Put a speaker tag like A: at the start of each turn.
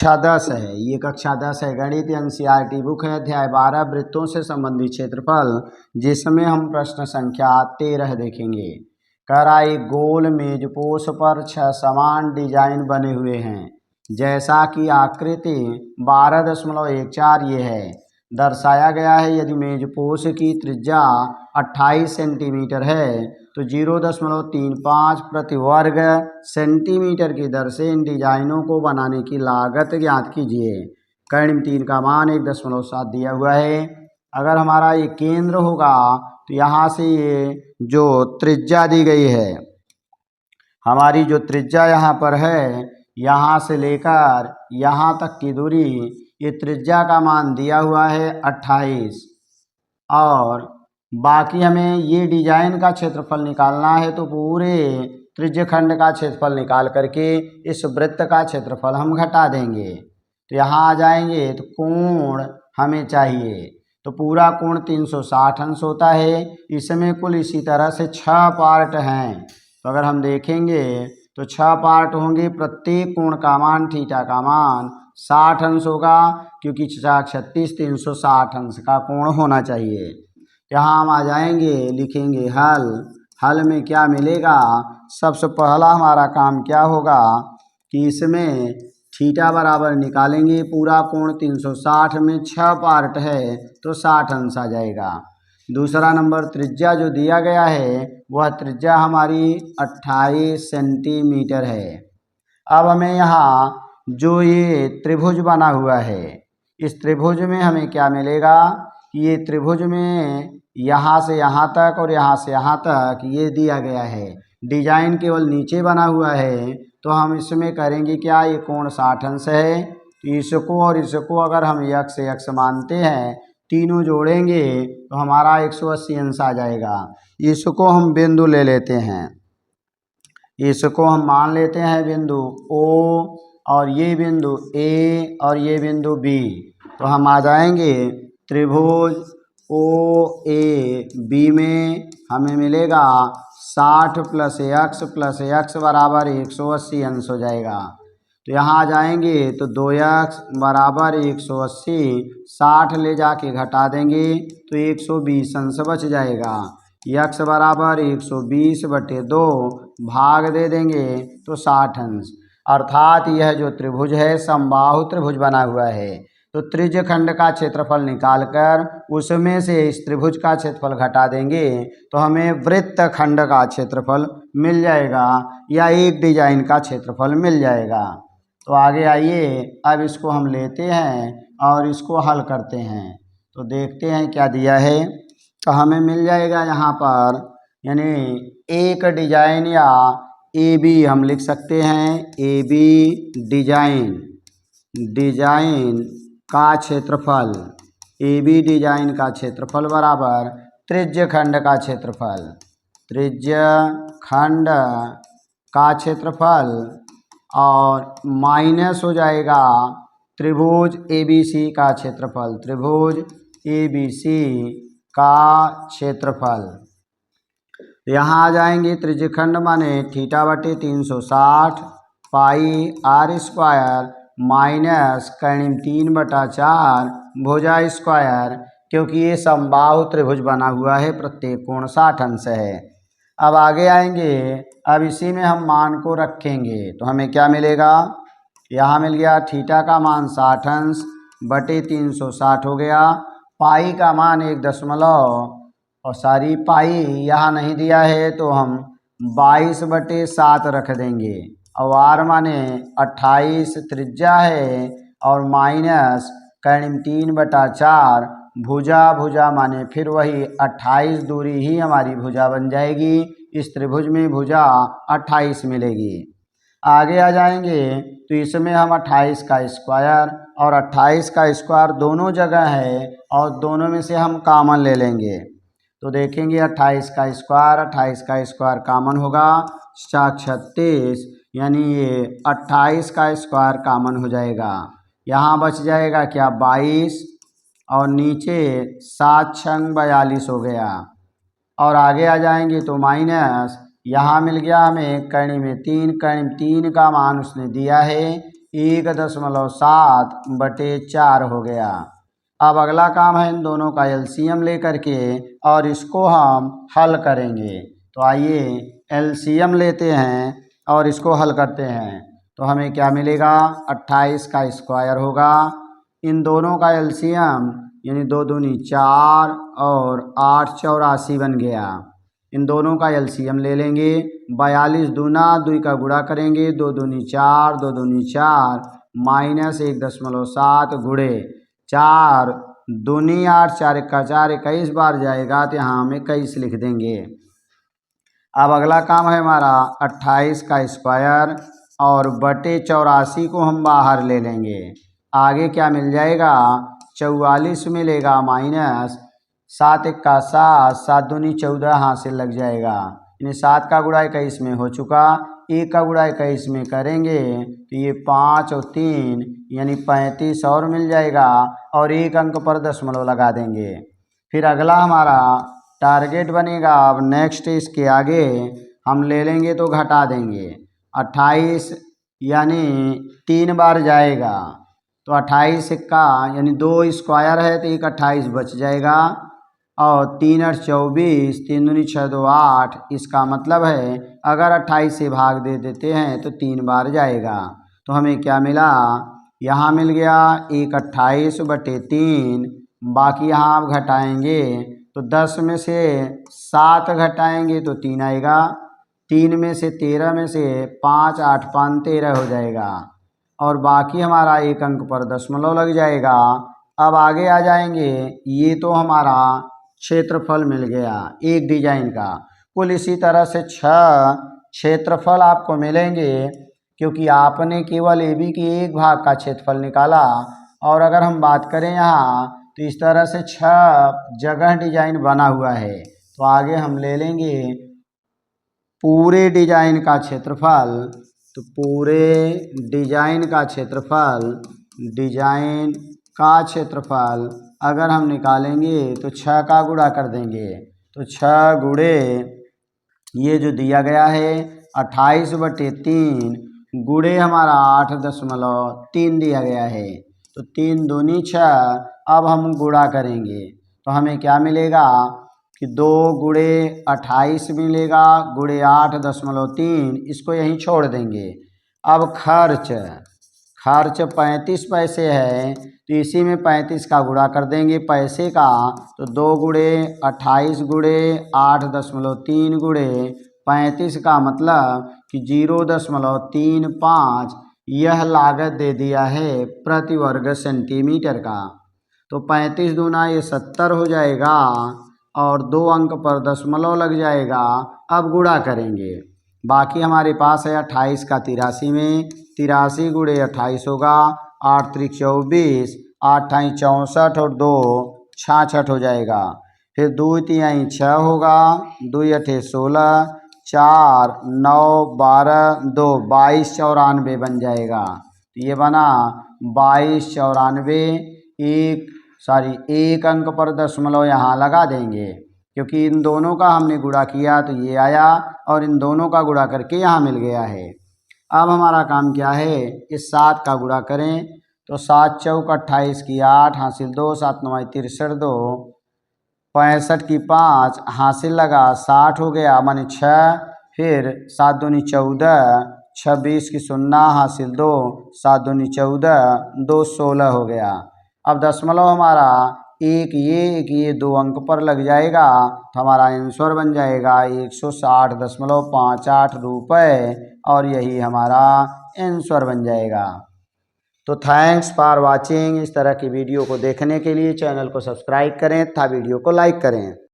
A: कक्षा 10 है, ये कक्षा 10 है, गणित एनसीईआरटी बुक है, अध्याय 12 वृत्तों से संबंधित क्षेत्रफल, जिसमें हम प्रश्न संख्या 13 देखेंगे। कह रहा है गोल मेजपोश पर 6 समान डिजाइन बने हुए हैं, जैसा कि आकृति 12.14 ये है। दर्शाया गया है यदि मेजपोश की त्रिज्या 28 सेंटीमीटर है तो 0.35 प्रति वर्ग सेंटीमीटर की दर से इन डिजाइनों को बनाने की लागत ज्ञात कीजिए। कर्ण 3 का मान 1.7 दिया हुआ है। अगर हमारा ये केंद्र होगा तो यहाँ से ये जो त्रिज्या दी गई है, हमारी जो त्रिज्या यहाँ पर है, यहाँ से लेकर यहाँ तक की दूरी, ये त्रिज्या का मान दिया हुआ है 28, और बाकी हमें ये डिजाइन का क्षेत्रफल निकालना है। तो पूरे त्रिज्यखंड का क्षेत्रफल निकाल करके इस वृत्त का क्षेत्रफल हम घटा देंगे। तो यहाँ आ जाएंगे तो कोण हमें चाहिए, तो पूरा कोण 360 अंश होता है। इसमें कुल इसी तरह से 6 पार्ट हैं। तो अगर हम देखेंगे तो 6 पार्ट होंगे, प्रत्येक कोण का मान थीटा का मान 60 अंश होगा, क्योंकि 36 360 अंश का कोण होना चाहिए। यहाँ हम आ जाएंगे, लिखेंगे हल। हल में क्या मिलेगा, सबसे पहला हमारा काम क्या होगा कि इसमें थीटा बराबर निकालेंगे। पूरा कोण 360 में 6 पार्ट है तो 60 अंश आ जाएगा। दूसरा नंबर, त्रिज्या जो दिया गया है वह त्रिज्या हमारी 28 सेंटीमीटर है। अब हमें यहाँ जो ये त्रिभुज बना हुआ है, इस त्रिभुज में हमें क्या मिलेगा कि ये त्रिभुज में यहाँ से यहाँ तक और यहाँ से यहाँ तक ये दिया गया है। डिजाइन केवल नीचे बना हुआ है, तो हम इसमें करेंगे क्या, ये कोण 60 अंश है। तो इसको और इसको अगर हम यक्स यक्स मानते हैं, तीनों जोड़ेंगे तो हमारा 180 अंश आ जाएगा। इसको हम बिंदु ले लेते हैं, इसको हम मान लेते हैं बिंदु O, और ये बिंदु A और ये बिंदु B। तो हम आ जाएंगे त्रिभुज OAB में हमें मिलेगा 60 + x बराबर 180 अंश हो जाएगा। तो यहाँ आ जाएंगे तो 2x बराबर 180, 60 ले जाके घटा देंगे तो 120 अंश बच जाएगा। x बराबर 120/2 भाग दे देंगे तो 60 अंश। अर्थात यह जो त्रिभुज है समबाहु त्रिभुज बना हुआ है। तो त्रिज्यखंड का क्षेत्रफल निकालकर उसमें से इस त्रिभुज का क्षेत्रफल घटा देंगे तो हमें वृत्तखंड का क्षेत्रफल मिल जाएगा, या एक डिजाइन का क्षेत्रफल मिल जाएगा। तो आगे आइए, अब इसको हम लेते हैं और इसको हल करते हैं। तो देखते हैं क्या दिया है। तो हमें मिल जाएगा यहाँ पर, यानी एक डिजाइन या AB हम लिख सकते हैं। AB डिजाइन का क्षेत्रफल, AB डिजाइन का क्षेत्रफल बराबर त्रिज्यखंड का क्षेत्रफल, त्रिज्यखंड का क्षेत्रफल, और माइनस हो जाएगा त्रिभुज ABC का क्षेत्रफल, त्रिभुज ABC का क्षेत्रफल। यहाँ आ जाएंगे त्रिज्यखंड माने θ/360 पाई r² माइनस कर्ण 3/4 भुजा स्क्वायर, क्योंकि ये समबाहु त्रिभुज बना हुआ है, प्रत्येक कोण 60 अंश है। अब आगे आएंगे, अब इसी में हम मान को रखेंगे तो हमें क्या मिलेगा, यहाँ मिल गया थीटा का मान 60 अंश बटे 360 हो गया। पाई का मान 1 दशमलव, और सारी पाई यहाँ नहीं दिया है तो हम 22/7 रख देंगे, और r माने 28 त्रिज्या है, और माइनस कर्ण 3/4 भुजा माने फिर वही 28 दूरी ही हमारी भुजा बन जाएगी। इस त्रिभुज में भुजा 28 मिलेगी। आगे आ जाएंगे तो इसमें हम 28 का स्क्वायर और 28 का स्क्वायर दोनों जगह है, और दोनों में से हम कॉमन ले लेंगे। तो देखेंगे 28 का स्क्वायर कॉमन होगा, 36, यानी ये 28 का स्क्वायर कॉमन हो जाएगा। यहाँ बच जाएगा क्या, 22, और नीचे 7 छंग 42 हो गया। और आगे आ जाएंगे तो माइनस, यहाँ मिल गया हमें कर्ण में 3 का मान उसने दिया है, 1.7/4 हो गया। अब अगला काम है इन दोनों का एलसीएम लेकर के और इसको हम हल करेंगे। तो आइए एलसीएम लेते हैं और इसको हल करते हैं। तो हमें क्या मिलेगा, 28 का स्क्वायर होगा। इन दोनों का एलसीएम यानी 2 दूनी 4 और 8 84 बन गया। इन दोनों का एलसीएम ले लेंगे। 42 दूना 2 का गुणा करेंगे, 2 दूनी 4 2 दूनी 4 माइनस 1.7 गुणे 4 दूनी 8 4 1 4 21 बार जाएगा तो यहाँ हम 21 लिख देंगे। अब अगला काम है हमारा 28 का स्क्वायर और बटे 84 को हम बाहर ले लेंगे। आगे क्या मिल जाएगा, 44 मिलेगा माइनस 7 1 का 7 7 दूनी 14 हासिल लग जाएगा। यानी 7 का गुणा 21 में हो चुका, 1 का गुणा 21 में करेंगे तो ये 5 और 3 यानी 35 और मिल जाएगा और 1 अंक पर दशमलव लगा देंगे। फिर अगला हमारा टारगेट बनेगा। अब नेक्स्ट इसके आगे हम ले लेंगे तो घटा देंगे। 28 यानी 3 बार जाएगा तो 28 का यानी 2 स्क्वायर है तो 1 28 बच जाएगा और 3 8 24 3 दूनी 6 2 8। इसका मतलब है अगर 28 से भाग दे देते हैं तो 3 बार जाएगा। तो हमें क्या मिला, यहाँ मिल गया 1 28/3। बाकी यहाँ आप घटाएंगे तो 10 में से 7 घटाएंगे तो 3 आएगा, 3 में से 13 में से 5 8 5 13 हो जाएगा और बाकी हमारा 1 अंक पर दशमलव लग जाएगा। अब आगे आ जाएंगे। ये तो हमारा क्षेत्रफल मिल गया एक डिजाइन का। कुल इसी तरह से 6 क्षेत्रफल आपको मिलेंगे क्योंकि आपने केवल AB के एक भाग का क्षेत्रफल निकाला। और अगर हम बात करें यहाँ तो इस तरह से 6 जगह डिजाइन बना हुआ है। तो आगे हम ले लेंगे पूरे डिजाइन का क्षेत्रफल। तो पूरे डिजाइन का क्षेत्रफल अगर हम निकालेंगे तो 6 का गुणा कर देंगे। तो 6 गुणे ये जो दिया गया है 28/3 गुणे हमारा 8.3 दिया गया है। तो 3 दूनी 6। अब हम गुणा करेंगे तो हमें क्या मिलेगा कि 2 गुणे 28 मिलेगा गुणे 8.3। इसको यहीं छोड़ देंगे। अब खर्च 35 पैसे है तो इसी में 35 का गुणा कर देंगे पैसे का। तो 2 गुणे 28 गुणे 8.3 गुणे 35 का मतलब कि 0.35 यह लागत दे दिया है प्रति वर्ग सेंटीमीटर का। तो 35 दूना ये 70 हो जाएगा और 2 अंक पर दशमलव लग जाएगा। अब गुणा करेंगे। बाकी हमारे पास है 28 का 83 में, 83 गुणे 28 होगा, 8 3 24 8 8 64 और 2 66 हो जाएगा। फिर 2 3 6 होगा, 2 8 16 4 9 12 2 22 94 बन जाएगा। तो ये बना 22 94। एक अंक पर दशमलव यहाँ लगा देंगे क्योंकि इन दोनों का हमने गुणा किया तो ये आया और इन दोनों का गुणा करके यहाँ मिल गया है। अब हमारा काम क्या है, इस 7 का गुणा करें। तो 7 चौक 28 की 8 हासिल 2 7 9 63 2 65 की 5 हासिल लगा 60 हो गया माने 6। फिर 7 दूनी 14 26 की 0 हासिल 2 7 दूनी 14 2 16 हो गया। अब दशमलव हमारा एक ये 2 अंक पर लग जाएगा तो हमारा आंसर बन जाएगा 160.58 रुपये और यही हमारा आंसर बन जाएगा। तो थैंक्स फॉर वाचिंग। इस तरह की वीडियो को देखने के लिए चैनल को सब्सक्राइब करें तथा वीडियो को लाइक करें।